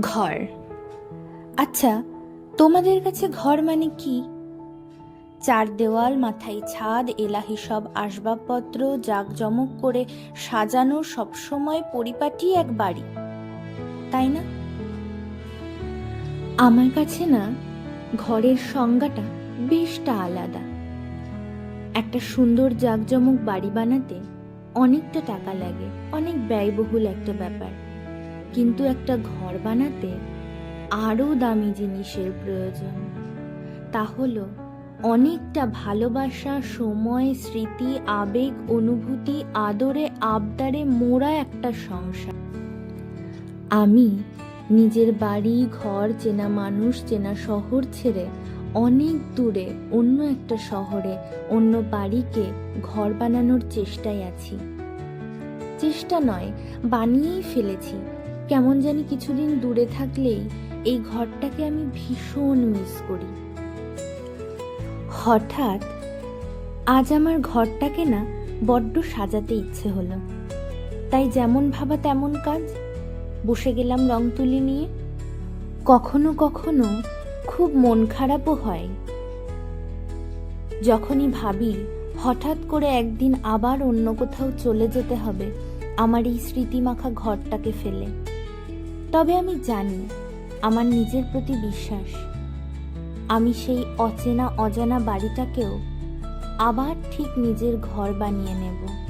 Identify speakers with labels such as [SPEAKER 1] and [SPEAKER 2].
[SPEAKER 1] ঘর। আচ্ছা, তোমাদের কাছে ঘর মানে কি? চার দেওয়াল, মাথায় ছাদ, এলাহি সব আসবাবপত্র জাঁকজমক করে সাজানো, সবসময় পরিপাটি এক বাড়ি, তাই না? আমার কাছে না ঘরের সংজ্ঞাটা বেশটা আলাদা। একটা সুন্দর জাঁকজমক বাড়ি বানাতে অনেকটা টাকা লাগে, অনেক ব্যয়বহুল একটা ব্যাপার। কিন্তু একটা ঘর বানাতে আরও দামি জিনিসের প্রয়োজন। তা হলো অনেকটা ভালোবাসা, সময়, স্মৃতি, আবেগ, অনুভূতি, আদরে আবদারে মোড়া একটা সংসার। আমি নিজের বাড়ি, ঘর, চেনা মানুষ, চেনা শহর ছেড়ে অনেক দূরে অন্য একটা শহরে অন্য বাড়িকে ঘর বানানোর চেষ্টায় আছি। চেষ্টা নয়, বানিয়েই ফেলেছি। কেমন জানি কিছুদিন দূরে থাকলেই এই ঘরটাকে আমি ভীষণ মিস করি। হঠাৎ আজ আমার ঘরটাকে না বড্ড সাজাতে ইচ্ছে হলো। তাই যেমন ভাবা তেমন কাজ। বসে গেলাম রং তুলি নিয়ে। কখনো কখনো খুব মন খারাপও হয় যখনই ভাবি হঠাৎ করে একদিন আবার অন্য কোথাও চলে যেতে হবে আমার এই স্মৃতিমাখা ঘরটাকে ফেলে। তবে আমি জানি, আমার নিজের প্রতি বিশ্বাস, আমি সেই অচেনা অজানা বাড়িটাকেও আবার ঠিক নিজের ঘর বানিয়ে নেব।